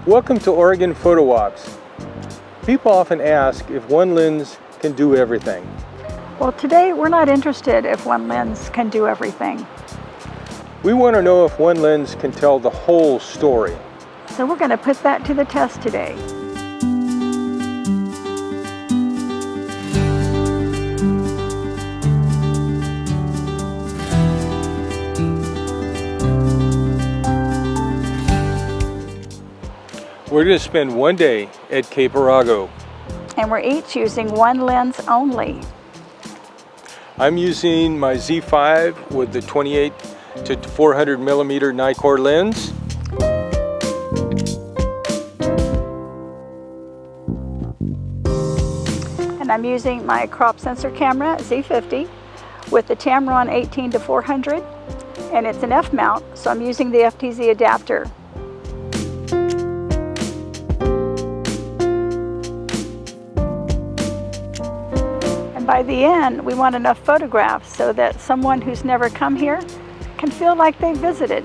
Welcome to Oregon Photo Walks. People often ask if one lens can do everything. Well, today we're not interested if one lens can do everything. We want to know if one lens can tell the whole story. So we're going to put that to the test today. We're going to spend one day at Cape Arago. And we're each using one lens only. I'm using my Z5 with the 28 to 400 millimeter Nikkor lens. And I'm using my crop sensor camera, Z50, with the Tamron 18 to 400. And it's an F mount, so I'm using the FTZ adapter. By the end, we want enough photographs so that someone who's never come here can feel like they visited.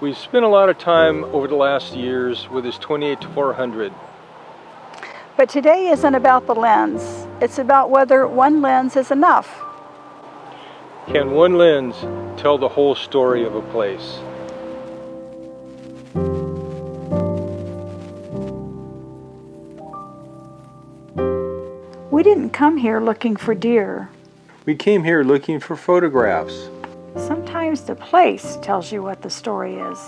We've spent a lot of time over the last years with this 28 to 400. But today isn't about the lens. It's about whether one lens is enough. Can one lens tell the whole story of a place? We didn't come here looking for deer. We came here looking for photographs. Sometimes the place tells you what the story is.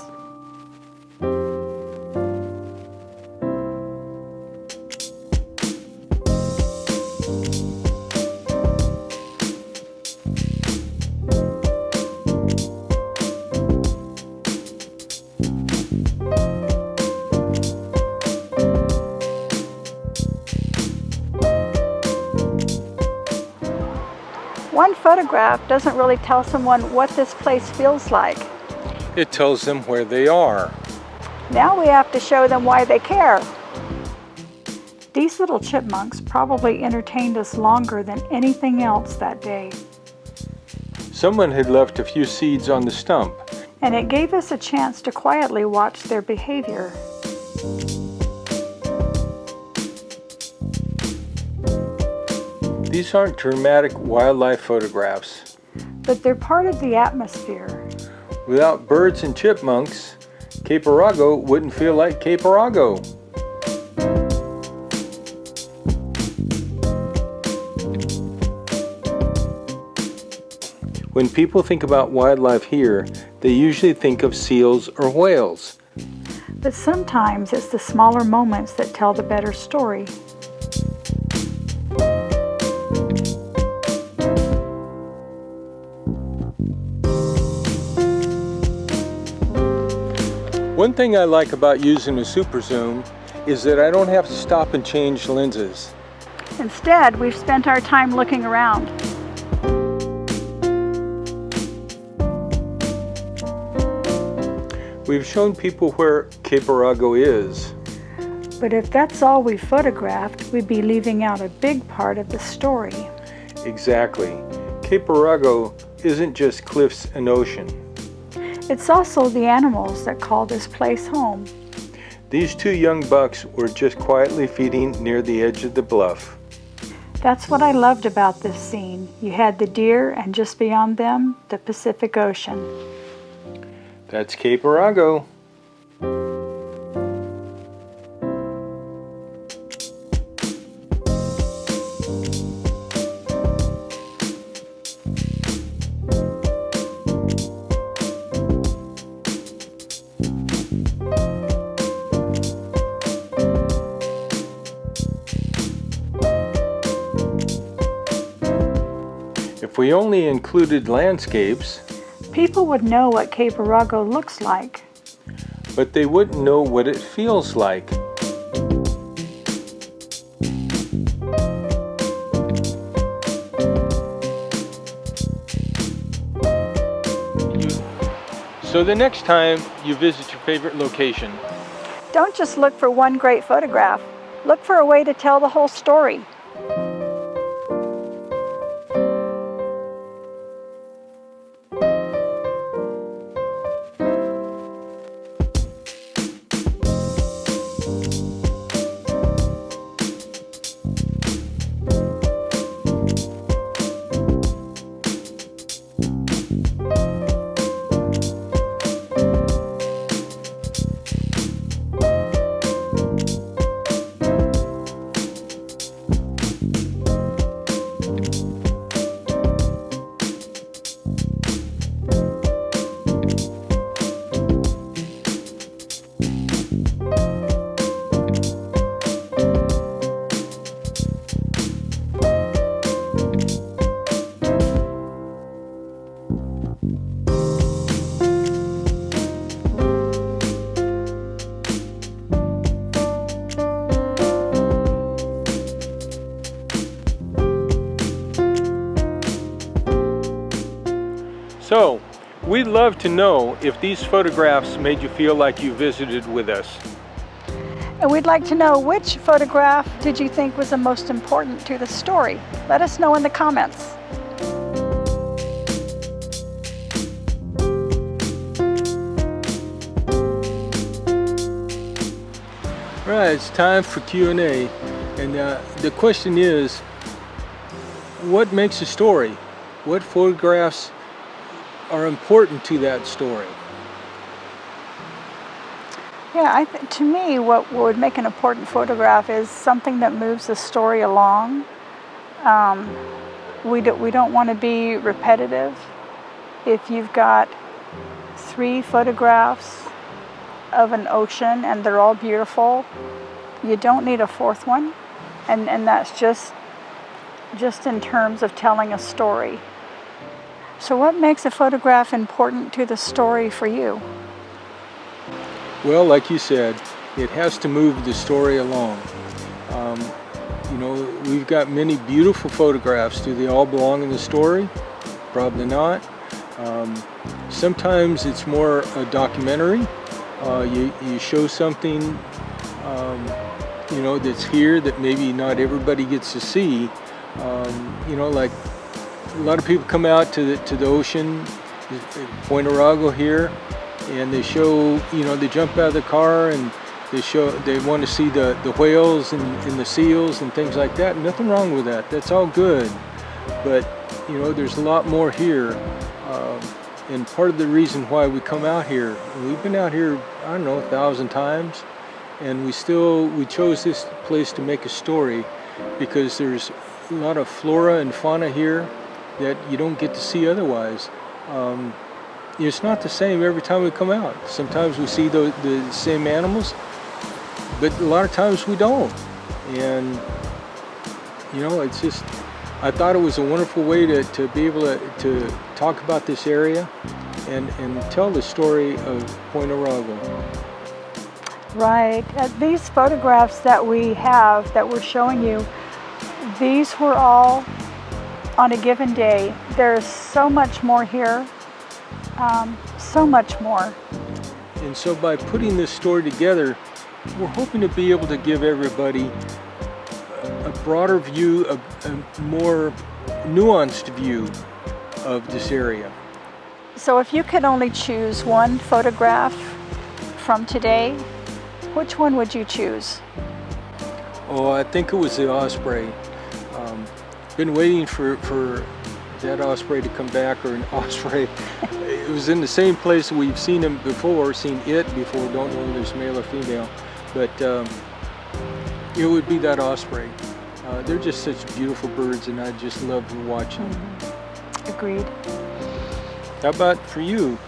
One photograph doesn't really tell someone what this place feels like. It tells them where they are. Now we have to show them why they care. These little chipmunks probably entertained us longer than anything else that day. Someone had left a few seeds on the stump. And it gave us a chance to quietly watch their behavior. These aren't dramatic wildlife photographs. But they're part of the atmosphere. Without birds and chipmunks, Cape Arago wouldn't feel like Cape Arago. When people think about wildlife here, they usually think of seals or whales. But sometimes it's the smaller moments that tell the better story. One thing I like about using a Superzoom is that I don't have to stop and change lenses. Instead, we've spent our time looking around. We've shown people where Cape Arago is. But if that's all we photographed, we'd be leaving out a big part of the story. Exactly. Cape Arago isn't just cliffs and ocean. It's also the animals that call this place home. These two young bucks were just quietly feeding near the edge of the bluff. That's what I loved about this scene. You had the deer, and just beyond them, the Pacific Ocean. That's Cape Arago. If we only included landscapes, people would know what Cape Arago looks like. But they wouldn't know what it feels like. So the next time you visit your favorite location, Don't just look for one great photograph. Look for a way to tell the whole story. so we'd love to know if these photographs made you feel like you visited with us. And we'd like to know, which photograph did you think was the most important to the story? Let us know in the comments. All right, it's time for Q&A. And the question is, what makes a story? What photographs are important to that story? Yeah, to me, what would make an important photograph is something that moves the story along. We don't want to be repetitive. If you've got 3 photographs of an ocean and they're all beautiful, you don't need a 4th one. And that's just in terms of telling a story. So what makes a photograph important to the story for you? Well, like you said, it has to move the story along. You know, we've got many beautiful photographs. Do they all belong in the story? Probably not. Sometimes it's more a documentary. You show something, you know, that's here that maybe not everybody gets to see. You know, like a lot of people come out to the ocean, Cape Arago here, and they show, you know, they jump out of the car and they want to see the whales and the seals and things like that. Nothing wrong with that. That's all good. But, you know, there's a lot more here. And part of the reason why we come out here, we've been out here, I don't know, 1,000 times, and we chose this place to make a story because there's a lot of flora and fauna here that you don't get to see otherwise. It's not the same every time we come out. Sometimes we see the same animals, but a lot of times we don't. And, you know, it's just, I thought it was a wonderful way to be able to talk about this area and tell the story of Cape Arago. Right. These photographs that we have, that we're showing you, these were all on a given day. There's so much more here, so much more. And so by putting this story together, we're hoping to be able to give everybody a broader view, a more nuanced view of this area. So if you could only choose one photograph from today, which one would you choose? Oh, I think it was the osprey. Been waiting for that osprey to come back, or an osprey. It was in the same place we've seen him before, don't know whether it's male or female, but it would be that osprey. They're just such beautiful birds, and I just love watching them. Agreed. How about for you?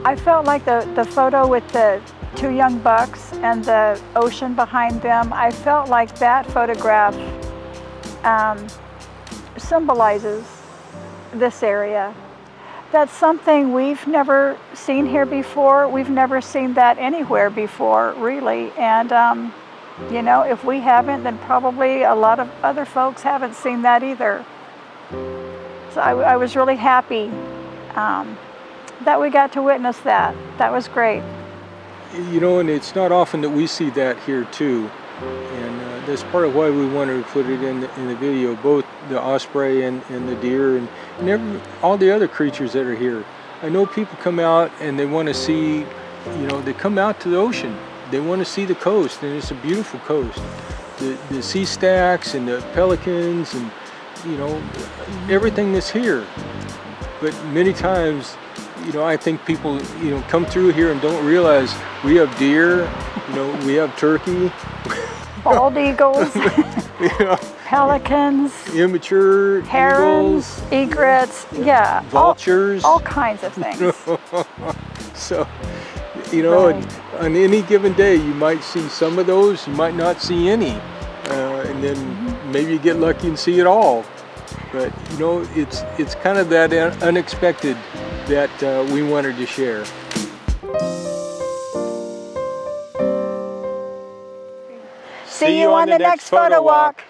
I felt like the photo with the 2 young bucks and the ocean behind them, I felt like that photograph symbolizes this area. That's something we've never seen here before. We've never seen that anywhere before, really. And you know, if we haven't, then probably a lot of other folks haven't seen that either. So I was really happy that we got to witness that. That was great. You know, and it's not often that we see that here too, and that's part of why we wanted to put it in the video, both the osprey and the deer and all the other creatures that are here. I know people come out and they want to see, you know, they come out to the ocean. They want to see the coast, and it's a beautiful coast. The sea stacks and the pelicans and, you know, everything that's here. But many times, you know, I think people, you know, come through here and don't realize we have deer, you know, we have turkey. Bald eagles, You know, pelicans, immature herons, eagles, egrets, yeah, vultures. all kinds of things. So, you know, Right. and on any given day, you might see some of those, you might not see any, and then maybe you get lucky and see it all. But you know, it's kind of that unexpected that we wanted to share. See you on the next photo walk.